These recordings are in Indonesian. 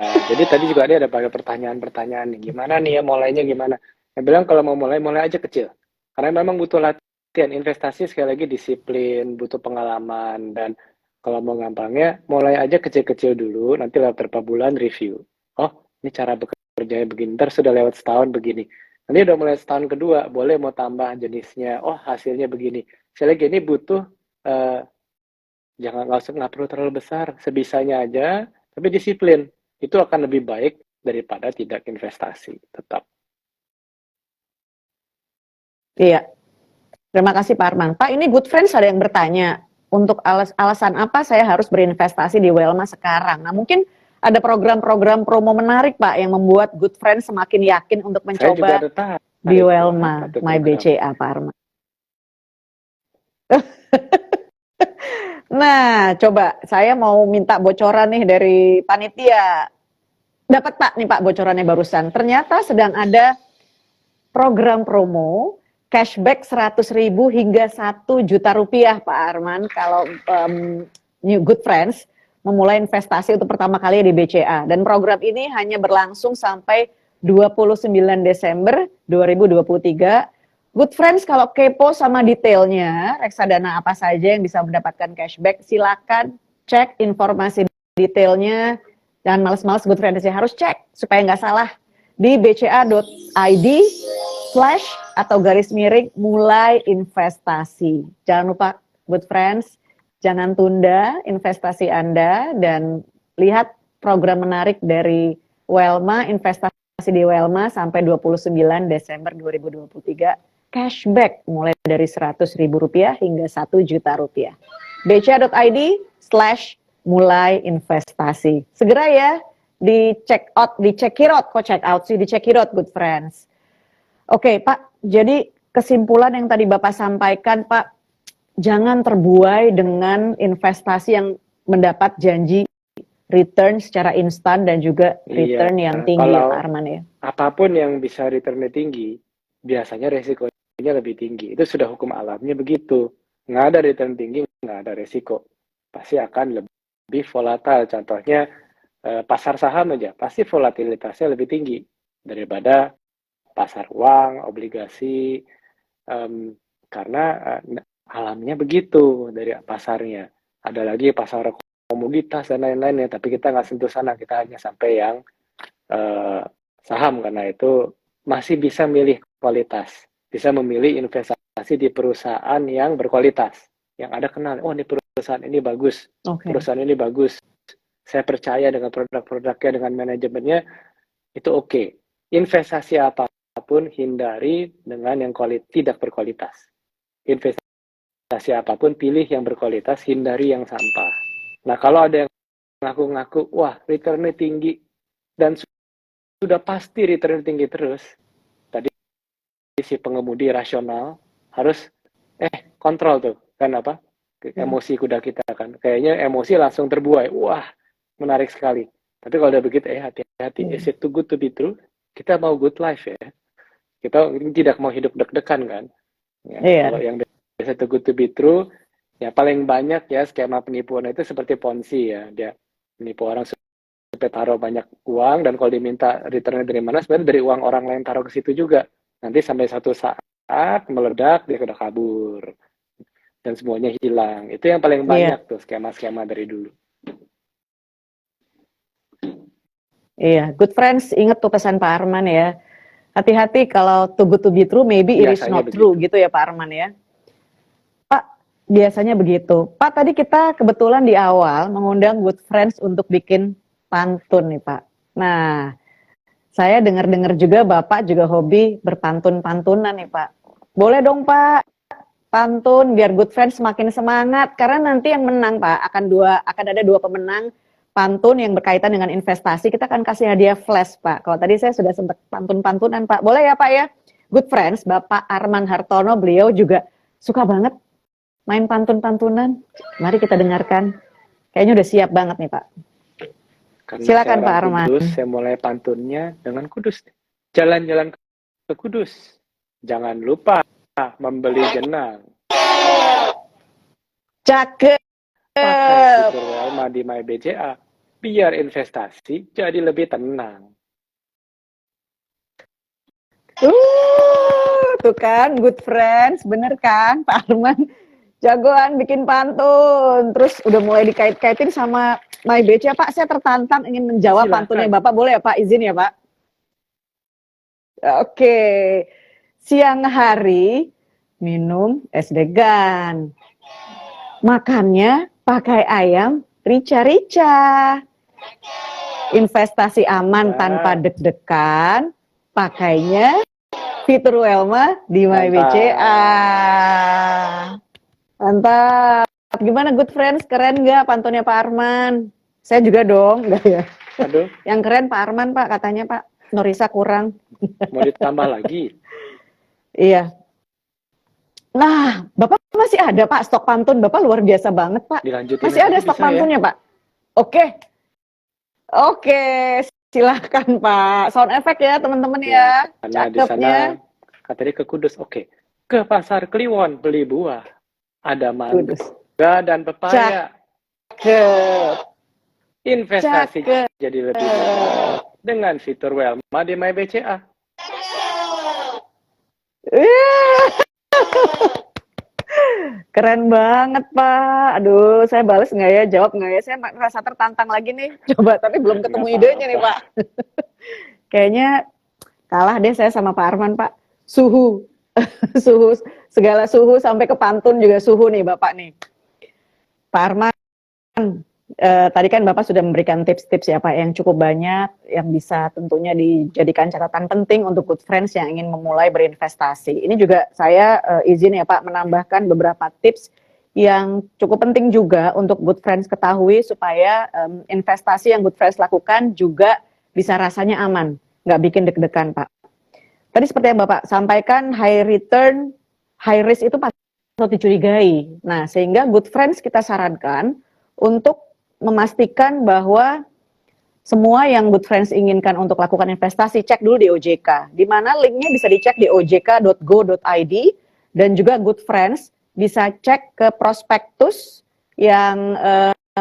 Jadi tadi juga ada pakai pertanyaan-pertanyaan nih. Gimana nih ya mulainya gimana? Saya bilang kalau mau mulai aja kecil. Karena memang butuh latihan. Investasi sekali lagi disiplin, butuh pengalaman. Dan kalau mau gampangnya, mulai aja kecil-kecil dulu. Nanti lewat beberapa bulan review. Oh, ini cara bekerjanya begini. Ntar sudah lewat setahun begini. Nanti udah mulai setahun kedua, boleh mau tambah jenisnya. Oh, hasilnya begini. Sekali lagi ini butuh eh, jangan nggak perlu terlalu besar, sebisanya aja, tapi disiplin. Itu akan lebih baik daripada tidak investasi. Tetap. Iya, terima kasih Pak Arman. Pak, ini Good Friends ada yang bertanya, untuk alasan apa saya harus berinvestasi di Welma sekarang? Nah, mungkin ada program-program promo menarik Pak yang membuat Good Friends semakin yakin untuk Saya juga mencoba tertarik. di Apa Welma tuh My program? BCA Pak Arman. Nah, coba saya mau minta bocoran nih dari panitia. Dapat Pak nih Pak bocorannya barusan. Ternyata sedang ada program promo cashback 100.000 hingga 1 juta rupiah Pak Arman kalau New Good Friends memulai investasi untuk pertama kali di BCA. Dan program ini hanya berlangsung sampai 29 Desember 2023. Good Friends kalau kepo sama detailnya, reksadana apa saja yang bisa mendapatkan cashback, silakan cek informasi detailnya. Jangan males-males Good Friends ya, harus cek supaya nggak salah di bca.id/ atau _mulai investasi. Jangan lupa Good Friends, jangan tunda investasi Anda dan lihat program menarik dari Welma, investasi di Welma sampai 29 Desember 2023. Cashback mulai dari Rp100.000 hingga Rp1 juta. bca.id/mulai investasi. Segera ya, di check out Good Friends. Oke Pak, jadi kesimpulan yang tadi Bapak sampaikan Pak, jangan terbuai dengan investasi yang mendapat janji return secara instan dan juga return yang tinggi ya Pak Arman ya. Apapun yang bisa returnnya tinggi, biasanya resikonya lebih tinggi. Itu sudah hukum alamnya begitu. Nggak ada return tinggi, nggak ada resiko. Pasti akan lebih volatile. Contohnya pasar saham aja, pasti volatilitasnya lebih tinggi daripada pasar uang, obligasi, karena alamnya begitu dari pasarnya. Ada lagi pasar komoditas dan lain-lainnya, tapi kita nggak sentuh sana, kita hanya sampai yang saham, karena itu masih bisa milih kualitas, bisa memilih investasi di perusahaan yang berkualitas, yang ada kenal, oh ini perusahaan ini bagus, perusahaan ini bagus, saya percaya dengan produk-produknya, dengan manajemennya, itu oke. Investasi apapun hindari dengan yang tidak berkualitas. Investasi apapun pilih yang berkualitas, hindari yang sampah. Nah kalau ada yang ngaku-ngaku, wah returnnya tinggi, dan sudah pasti return tinggi terus, tadi si pengemudi rasional harus kontrol tuh kan apa emosi kuda kita kan, kayaknya emosi langsung terbuai, wah menarik sekali. Tapi kalau udah begitu hati-hati, is it too good to be true? Kita mau good life ya, kita tidak mau hidup deg-degan kan ya. Kalau yang biasa too good to be true ya, paling banyak ya skema penipuan itu seperti Ponzi ya, dia menipu orang sampai taruh banyak uang, dan kalau diminta returnnya dari mana, sebenarnya dari uang orang lain taruh ke situ juga. Nanti sampai satu saat meledak, dia udah kabur dan semuanya hilang. Itu yang paling banyak tuh skema-skema dari dulu. Iya, Good Friends, ingat tuh pesan Pak Arman ya. Hati-hati kalau too good to be true, maybe it is not true gitu ya Pak Arman ya. Pak, biasanya begitu. Pak, tadi kita kebetulan di awal mengundang Good Friends untuk bikin pantun nih Pak. Nah, saya dengar-dengar juga Bapak juga hobi berpantun-pantunan nih Pak. Boleh dong Pak, pantun biar Good Friends semakin semangat. Karena nanti yang menang Pak, akan ada 2 pemenang pantun yang berkaitan dengan investasi. Kita akan kasih hadiah flash Pak. Kalau tadi saya sudah sempat pantun-pantunan Pak. Boleh ya Pak ya? Good Friends, Bapak Arman Hartono, beliau juga suka banget main pantun-pantunan. Mari kita dengarkan. Kayaknya udah siap banget nih Pak. Karena silakan Pak Arman. Kudus, saya mulai pantunnya dengan Kudus. Jalan-jalan ke Kudus, jangan lupa membeli jenang. Cakep. Pakai fitur Welma di My BCA. biar investasi jadi lebih tenang. Tuh kan, good friends, bener kan, Pak Arman? Jagoan bikin pantun, terus udah mulai dikait-kaitin sama My BCA. Pak, saya tertantang ingin menjawab pantunnya Silakan. Bapak, boleh ya Pak? Izin ya Pak? Oke, siang hari minum es degan, makannya pakai ayam rica-rica, investasi aman tanpa Mantap. deg-degan, pakainya fitur Welma di My BCA. Mantap. Mantap. Gimana good friends? Keren nggak pantunnya Pak Arman? Saya juga dong, enggak ya? Aduh, Yang keren Pak Arman Pak, katanya Pak. Norisa kurang. mau ditambah lagi? Iya. Nah, Bapak masih ada Pak stok pantun. Bapak luar biasa banget Pak. Dilanjutin Masih ada aja stok bisa ya? pantunnya Pak? Oke. Oke, silahkan Pak. Sound effect ya teman-teman Ya, ya. karena di sana Cakepnya. katanya ke Kudus. Oke. Ke pasar Kliwon beli buah. Ada Kudus. mangga dan pepaya. Cakep. Investasi Cakep. jadi lebih mudah dengan fitur Welma di My BCA. Keren banget Pak. Aduh, saya balas nggak ya? Jawab nggak ya? Saya merasa tertantang lagi nih. Coba, tapi belum ketemu Nggak idenya nih apa-apa. Pak. Kayaknya kalah deh saya sama Pak Arman Pak. Suhu. Suhu, segala suhu sampai ke pantun juga suhu nih Bapak nih. Pak Arman, tadi kan Bapak sudah memberikan tips-tips ya Pak yang cukup banyak yang bisa tentunya dijadikan catatan penting untuk good friends yang ingin memulai berinvestasi. Ini juga saya izin ya Pak menambahkan beberapa tips yang cukup penting juga untuk good friends ketahui supaya investasi yang good friends lakukan juga bisa rasanya aman, nggak bikin deg-degan Pak. Tadi seperti yang Bapak sampaikan, high return, high risk itu patut dicurigai. Nah, sehingga good friends kita sarankan untuk memastikan bahwa semua yang good friends inginkan untuk lakukan investasi, cek dulu di OJK. Di mana linknya bisa dicek di ojk.go.id, dan juga good friends bisa cek ke prospektus yang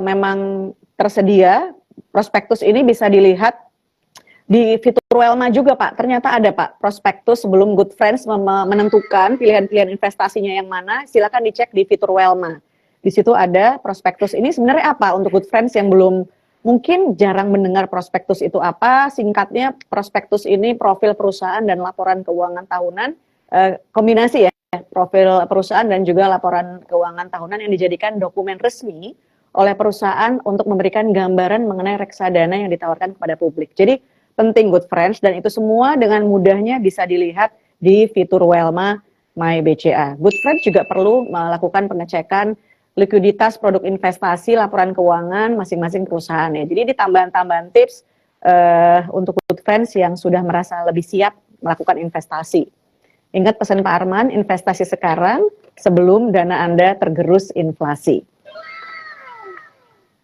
memang tersedia. Prospektus ini bisa dilihat di fitur Welma juga Pak. Ternyata ada Pak prospektus sebelum good friends menentukan pilihan-pilihan investasinya yang mana. Silakan dicek di fitur Welma. Di situ ada prospektus. Ini sebenarnya apa untuk good friends yang belum mungkin jarang mendengar prospektus itu apa? Singkatnya, prospektus ini profil perusahaan dan laporan keuangan tahunan, kombinasi ya, profil perusahaan dan juga laporan keuangan tahunan yang dijadikan dokumen resmi oleh perusahaan untuk memberikan gambaran mengenai reksadana yang ditawarkan kepada publik. Jadi penting good friends, dan itu semua dengan mudahnya bisa dilihat di fitur Welma My BCA. Good friends juga perlu melakukan pengecekan likuiditas produk investasi, laporan keuangan masing-masing perusahaan ya. Jadi ditambah-tambahan tips untuk good friends yang sudah merasa lebih siap melakukan investasi. Ingat pesan Pak Arman, investasi sekarang sebelum dana Anda tergerus inflasi.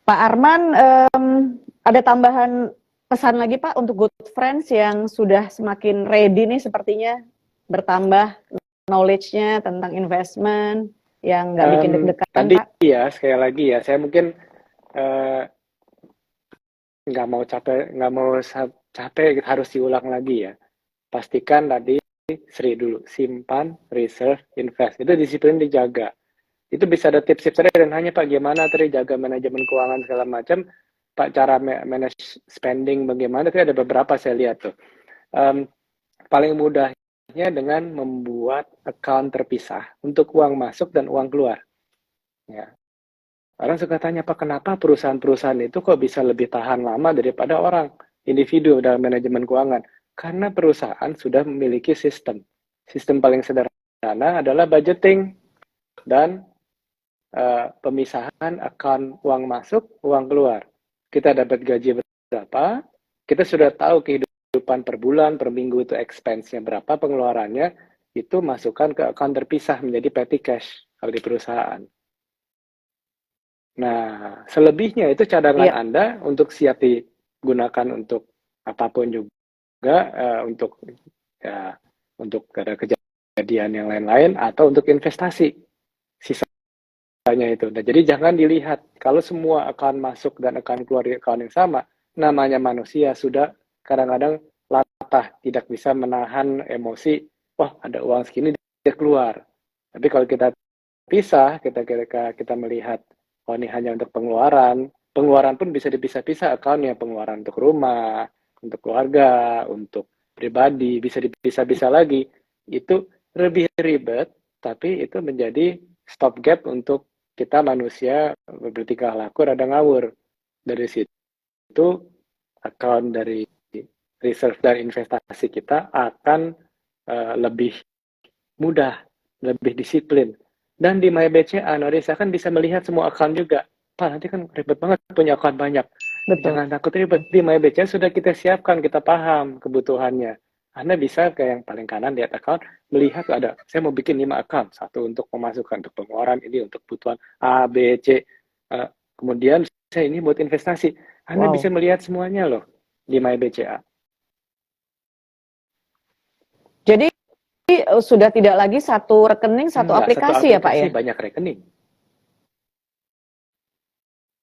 Pak Arman, ada tambahan pesan lagi Pak untuk good friends yang sudah semakin ready nih sepertinya bertambah knowledge-nya tentang investment yang nggak bikin deg-degan tadi Pak? ya, sekali lagi ya, saya mungkin nggak mau capek harus diulang lagi ya. Pastikan tadi Sri dulu, simpan, reserve, invest. Itu disiplin dijaga. Itu bisa ada tips-tips tadi dan hanya Pak gimana tadi jaga manajemen keuangan segala macam. Pak cara manage spending bagaimana, tadi ada beberapa saya lihat tuh. Paling mudahnya dengan membuat account terpisah untuk uang masuk dan uang keluar. Ya. Orang suka tanya, Pak, kenapa perusahaan-perusahaan itu kok bisa lebih tahan lama daripada orang, individu dalam manajemen keuangan? Karena perusahaan sudah memiliki sistem. Sistem paling sederhana adalah budgeting dan pemisahan account uang masuk, uang keluar. Kita dapat gaji berapa, kita sudah tahu kehidupan per bulan, per minggu itu expense-nya berapa, pengeluarannya, itu masukkan ke account terpisah menjadi petty cash kalau di perusahaan. Nah, selebihnya itu cadangan Anda untuk siap digunakan untuk apapun juga, untuk ada kejadian yang lain-lain atau untuk investasi. Sisanya biasanya itu. Nah, jadi jangan dilihat kalau semua akan masuk dan akan keluar di account yang sama. Namanya manusia sudah kadang-kadang latah, tidak bisa menahan emosi. Wah, ada uang segini dia keluar. Tapi kalau kita pisah, kita melihat, oh ini hanya untuk pengeluaran. Pengeluaran pun bisa dipisah-pisah account-nya, pengeluaran untuk rumah, untuk keluarga, untuk pribadi, bisa dipisah-pisah lagi. Itu lebih ribet, tapi itu menjadi stopgap untuk kita manusia bertingkah laku rada ngawur. Dari situ, account dari reserve dan investasi kita akan lebih mudah, lebih disiplin. Dan di MyBCA, Norisa kan bisa melihat semua account juga. Pak, nanti kan ribet banget punya account banyak. Betul. Jangan takut ribet. Di MyBCA sudah kita siapkan, kita paham kebutuhannya. Anda bisa ke yang paling kanan lihat account, melihat ada, saya mau bikin 5 account. Satu untuk pemasukan, untuk pengeluaran, ini untuk kebutuhan A, B, C. Kemudian saya ini buat investasi. Anda bisa melihat semuanya loh di MyBCA. Jadi sudah tidak lagi satu rekening, satu aplikasi ya Pak ya? Banyak rekening.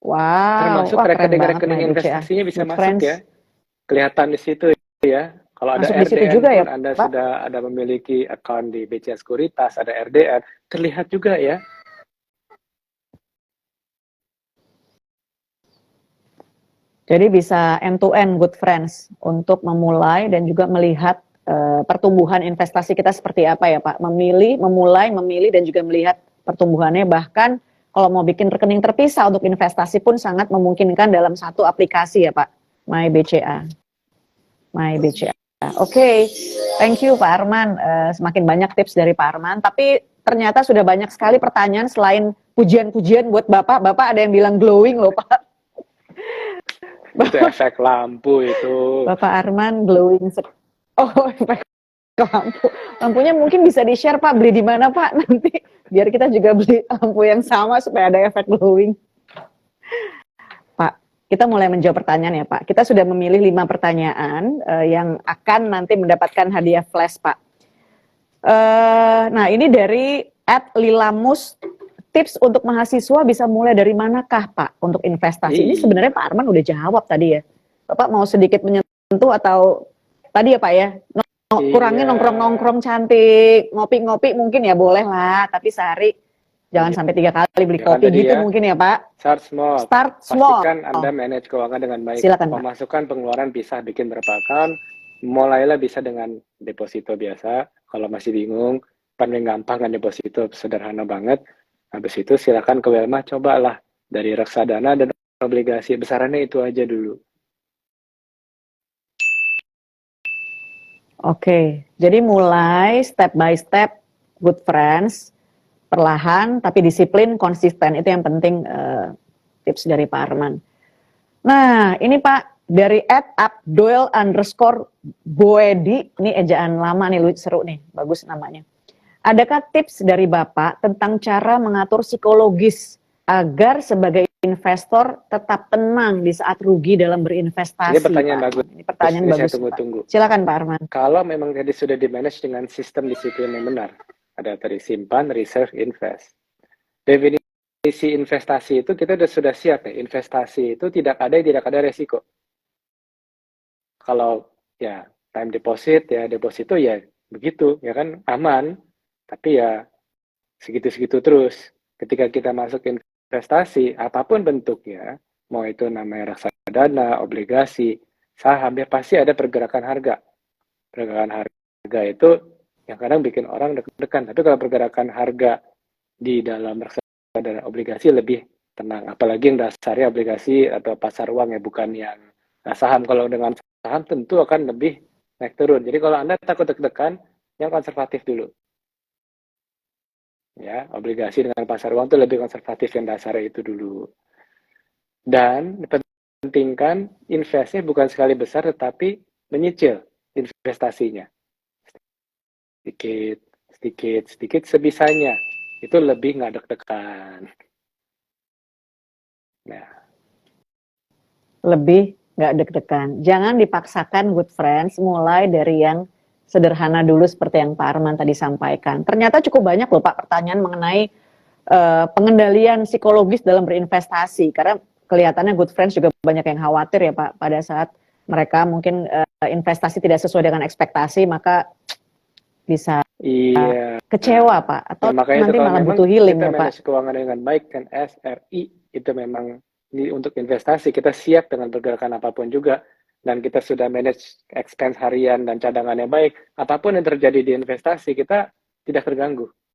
Wow. Termasuk rekening-rekening investasinya bisa masuk ya. Kelihatan di situ ya. Kalau ada RDN juga pun ya, Anda Pak? Sudah ada memiliki account di BCA Sekuritas, ada RDN, terlihat juga ya. Jadi bisa end to end good friends untuk memulai dan juga melihat pertumbuhan investasi kita seperti apa ya Pak. Memulai, memilih dan juga melihat pertumbuhannya. Bahkan kalau mau bikin rekening terpisah untuk investasi pun sangat memungkinkan dalam satu aplikasi ya Pak. MyBCA. Oke, thank you Pak Arman. Semakin banyak tips dari Pak Arman. Tapi ternyata sudah banyak sekali pertanyaan selain pujian-pujian buat Bapak. Bapak ada yang bilang glowing loh Pak. Itu efek lampu itu. Bapak Arman glowing. Oh, efek lampu. Lampunya mungkin bisa di-share Pak. Beli di mana Pak? Nanti biar kita juga beli lampu yang sama supaya ada efek glowing. Pak, kita mulai menjawab pertanyaan ya Pak. Kita sudah memilih 5 pertanyaan yang akan nanti mendapatkan hadiah flash Pak. Nah ini dari @lilamus. Tips untuk mahasiswa bisa mulai dari manakah Pak untuk investasi? Ini sebenarnya Pak Arman udah jawab tadi ya. Bapak mau sedikit menyentuh atau tadi ya Pak ya? Kurangin nongkrong-nongkrong cantik, ngopi-ngopi mungkin ya boleh lah, tapi sehari jangan sampai 3 kali beli kopi gitu ya. Mungkin ya Pak. Start small. Pastikan Anda manage keuangan dengan baik. Silakan, Pemasukan, pengeluaran pisah, bikin berapa account. Mulailah bisa dengan deposito biasa. Kalau masih bingung, paling gampang kan deposito, sederhana banget. Habis itu silakan ke Welma, cobalah dari reksadana dan obligasi. Besarannya itu aja dulu. Oke, jadi mulai step by step, good friends, perlahan tapi disiplin, konsisten. Itu yang penting tips dari Pak Arman. Nah, ini Pak dari @abdoel_boedi, ini ejaan lama nih, seru nih, bagus namanya. Adakah tips dari Bapak tentang cara mengatur psikologis agar sebagai investor tetap tenang di saat rugi dalam berinvestasi? Ini pertanyaan Pak. bagus. Ini pertanyaan bagus. Saya tunggu-tunggu. Silakan Pak Arman. Kalau memang tadi sudah di-manage dengan sistem disiplin yang benar, ada tadi simpan, reserve, invest. Definisi investasi itu kita sudah siap ya. Investasi itu tidak ada resiko. Kalau ya time deposit ya deposito ya begitu ya kan aman. Tapi ya segitu-segitu terus. Ketika kita masuk investasi, apapun bentuknya, mau itu namanya reksadana, obligasi, saham, ya pasti ada pergerakan harga. Pergerakan harga itu yang kadang bikin orang deg-degan. Tapi kalau pergerakan harga di dalam reksadana obligasi lebih tenang. Apalagi yang dasarnya obligasi atau pasar uang ya, bukan yang saham. Kalau dengan saham tentu akan lebih naik turun. Jadi kalau Anda takut deg-degan, yang konservatif dulu. Ya, obligasi dengan pasar uang itu lebih konservatif yang dasarnya itu dulu. Dan pentingkan investnya bukan sekali besar tetapi menyicil investasinya. Sedikit sebisanya. Itu lebih nggak deg-degan. Nah. Lebih nggak deg-degan. Jangan dipaksakan good friends, mulai dari yang sederhana dulu seperti yang Pak Arman tadi sampaikan. Ternyata cukup banyak loh Pak pertanyaan mengenai pengendalian psikologis dalam berinvestasi, karena kelihatannya Good Friends juga banyak yang khawatir ya Pak pada saat mereka mungkin investasi tidak sesuai dengan ekspektasi, maka bisa Iya. kecewa Pak, atau Nah, makanya itu nanti kalau malah memang butuh healing kita ya Pak. manage keuangan dengan baik kan SRI itu memang untuk investasi kita siap dengan pergerakan apapun juga, dan kita sudah manage expense harian dan cadangannya baik, apapun yang terjadi di investasi kita tidak terganggu.